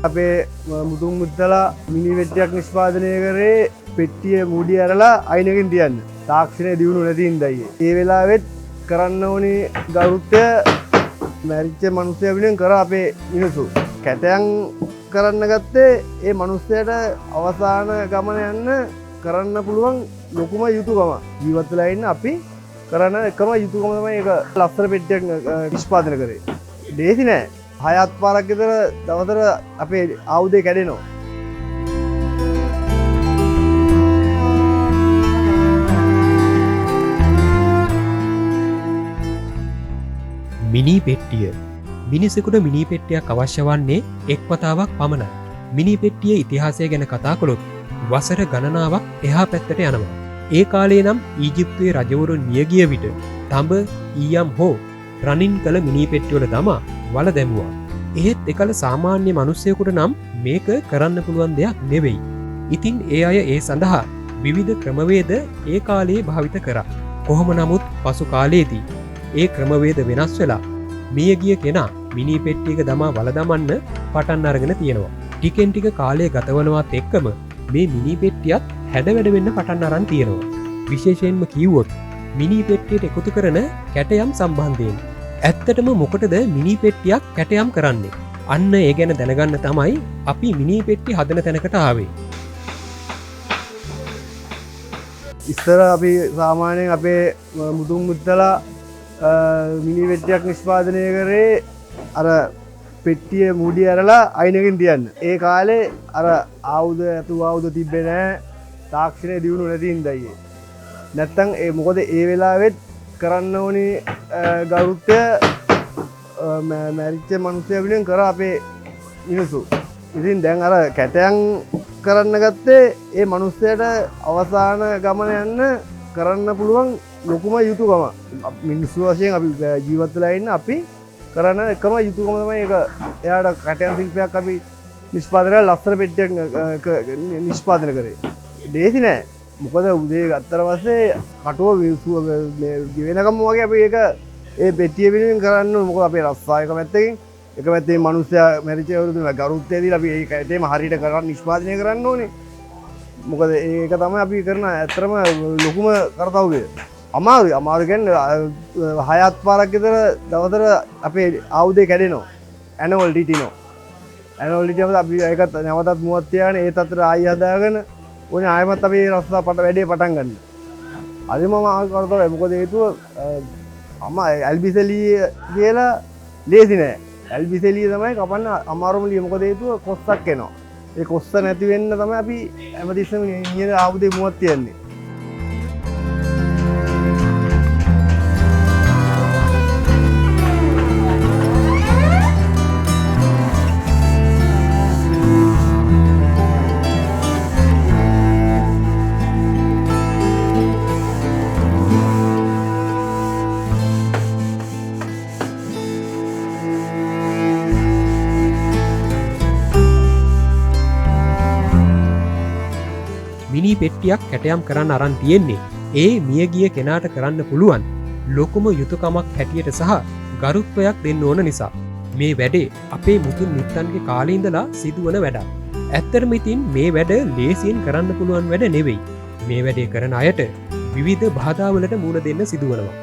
අපේ මුතුන් මුත්තලා මිනි පෙට්ටියක් නිෂ්පාදනය කරේ පෙට්ටිය මූඩිය ඇරලා අයිනකින් තියන්න. තාක්ෂණය දියුණු නැති හින්දායි. ඒ වෙලාවෙත් කරන්න ඕනේ ගරුත්වය මැරිච්ච මිනිස්සු වෙනුවෙන් කර අපේ මිනිස්සු. කැටයන් කරන්න ගත්තේ ඒ මිනිස්සයාට අවසාන ගමන යන්න කරන්න පුළුවන් ලොකුම යුතුයකම. ජීවත් වෙලා ඉන්න අපි කරන එකම යුතුයකම තමයි ඒක ලස්සන පෙට්ටියක් නිෂ්පාදනය කරේ. දේසි නෑ. 6-7 පාරක් විතර දවසට අපේ ආයුධය කැඩෙනවා. මිනි පෙට්ටිය. මිනිසෙකුට මිනි පෙට්ටියක් අවශ්‍ය වන්නේ එක් වතාවක් පමණයි. මිනි පෙට්ටිය ඉතිහාසය ගැන කතා කළොත් වසර ගණනාවක් එහා පැත්තට යනවා. ඒ කාලේ නම් ඊජිප්තුවේ රජවරුන් මිය ගිය විට තඹ ඊයම් හෝ රනින් කළ මිනි පෙට්ටිවල තමා වල දැමුවා. එහෙත් එකල සාමාන්‍ය මිනිස්සෙකුට නම් මේක කරන්න පුළුවන් දෙයක් නෙවෙයි. ඉතින් ඒ අය ඒ සඳහා විවිධ ක්‍රමවේද ඒ කාලේ භාවිත කරා. කොහොම නමුත් පසු කාලයේදී ඒ ක්‍රමවේද වෙනස් වෙලා මිය ගිය කෙනා මිනි පෙට්ටියක දමා වල දමන්න පටන් අරගෙන තියෙනවා. ටිකෙන් ටික කාලය ගතවනවත් එක්කම මේ මිනි පෙට්ටියත් හැඩ වැඩ වෙන්න පටන් අරන් තියෙනවා. විශේෂයෙන්ම කිව්වොත් මිනි පෙට්ටියට එකතු කරන කැටයම් සම්බන්ධයෙන්. ඇත්තටම මොකටද මිනි පෙට්ටියක් කැටයම් කරන්නේ? අන්න ඒ ගැන දැනගන්න තමයි අපි මිනි පෙට්ටි හදන තැනකට ආවේ. ඉස්සර අපි සාමාන්‍යයෙන් අපේ මුතුන් මුත්තලා මිනි පෙට්ටියක් නිෂ්පාදනය කරේ අර පෙට්ටිය මූඩිය ඇරලා අයිනකින් තියන්න. ඒ කාලේ අර ආයුධ තිබ්බේ නෑ. තාක්ෂණය දියුණු නැති හින්දායි. නැත්තම් ඒ මොකද ඒ වෙලාවෙත් කරන්න ඕනේ ගරුත්වය මැරිච්ච මිනිස්සු වෙනුවෙන් කර අපේ මිනිස්සු. ඉතින් දැන් අර කැටයන් කරන්න ගත්තේ ඒ මිනිස්සයාට අවසාන ගමන යන්න කරන්න පුළුවන් ලොකුම යුතුයකම. මිනිස්සු වශයෙන් අපි ජීවත් වෙලා ඉන්න අපි කරන එකම යුතුයකම තමයි ඒක. එයාට කැටයන් ශිල්පයක් අපි නිෂ්පාදනය කරලා ලස්සන පෙට්ටියක් නිෂ්පාදනය කරේ. දේසි නෑ. මොකද උදේ ගත්තට පස්සේ කටුව වෙනකම් වගේ අපි ඒක ඒ පෙට්ටිය වෙනුවෙන් කරන්න ඕනේ. මොකද අපේ රස්සාව එක පැත්තකින් එක පැත්තේ මිනිස්සයා මැරිච්ච වරුදු ගරුත්වය දීලා අපි ඒක ඇටේම හරියට කරන් නිෂ්පාදනය කරන්න ඕනේ. මොකද ඒක තමයි අපි කරන ඇත්තම ලොකුම කර්තව්‍යය. අමාරු කියන්නේ 6-7 පාරක් විතර දවසට අපේ ආයුධය කැඩෙනවා. ඇනෝල් ඩිටිනෝ. ඇනෝල් ඩිටිනෝ අපි ඒකත් නැවතත් මුවත් තියාගෙන ඒත් අතර ආයි හදාගෙන ඕනේ ආයමත් අපි රස්සා වැඩේ පටන් ගන්න. අද මම කරතවයි මොකද හේතුව ඇල්බිසෙලිය කියලා ලේසි නෑ. ඇල්බිසෙලිය තමයි කපන්න අමාරුම ලිය. මොකද හේතුව කොස්සක් එනවා. ඒ කොස්ස නැති වෙන්න තමයි අපි හැමතිස්සෙම නියම ආයුධේ මුවත් තියන්නේ. මිනි පෙට්ටියක් කැටයම් කරන්න අරන් තියෙන්නේ ඒ මියගිය කෙනාට කරන්න පුළුවන් ලොකුම යුතුයකමක් හැටියට සහ ගරුත්වයක් දෙන්න ඕන නිසා. මේ වැඩේ අපේ මුතුන් මිත්තන්ගේ කාලේ ඉඳලා සිදුවන වැඩක්. ඇත්තටම ඉතින් මේ වැඩ ලේසියෙන් කරන්න පුළුවන් වැඩ නෙවෙයි. මේ වැඩේ කරන අයට විවිධ බාධාවලට මුහුණ දෙන්න සිදුවනවා.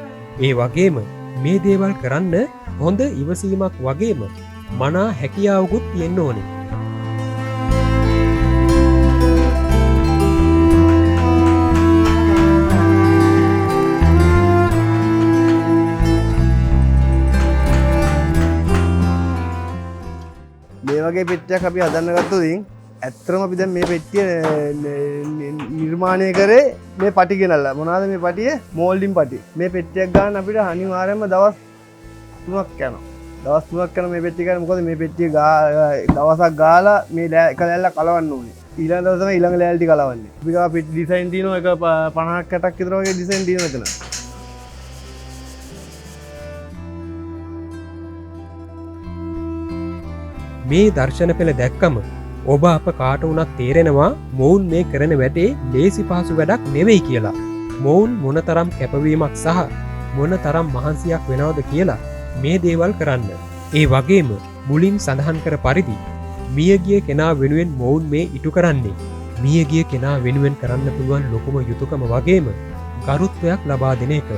ඒ වගේම මේ දේවල් කරන්න හොඳ ඉවසීමක් වගේම මනා හැකියාවකුත් තියෙන්න ඕනේ. මේ වගේ පෙට්ටියක් අපි හදන්න ගත්තොත් ඇත්තටම අපි දැන් මේ පෙට්ටිය නිර්මාණය කරේ මේ පටි ගෙනල්ලා. මොනවාද මේ පටිය? මෝල්ඩින් පටි. මේ පෙට්ටියක් ගන්න අපිට අනිවාර්යයෙන්ම දවස් 3ක් යනවා. දවස් 3ක් යන මේ පෙට්ටිය ගන්න. මොකද මේ පෙට්ටිය දවසක් ගාලා මේ එක ලෑල්ලක් කලවන්න ඕනේ. ඊළඟ දවස් තමයි ඊළඟ ලෑල්ල ටික කලවන්නේ. අපි ගා පෙට්ටි ඩිසයින් තියෙනවා එක 50ක් 60ක් විතර වගේ ඩිසයින් තියෙනවා එතන. මේ දර්ශන පෙළ දැක්කම ඔබ අප කාට වුණත් තේරෙනවා මොවුන් මේ කරන වැඩේ ලේසි පහසු වැඩක් නෙවෙයි කියලා. මොවුන් මොනතරම් කැපවීමක් සහ මොනතරම් මහන්සියක් වෙනවද කියලා මේ දේවල් කරන්න. ඒ වගේම මුලින් සඳහන් කර පරිදි මියගිය කෙනා වෙනුවෙන් මොවුන් මේ ඉටු කරන්නේ. මියගිය කෙනා වෙනුවෙන් කරන්න පුළුවන් ලොකුම යුතුකම වගේම ගරුත්වයක් ලබා දෙන එක.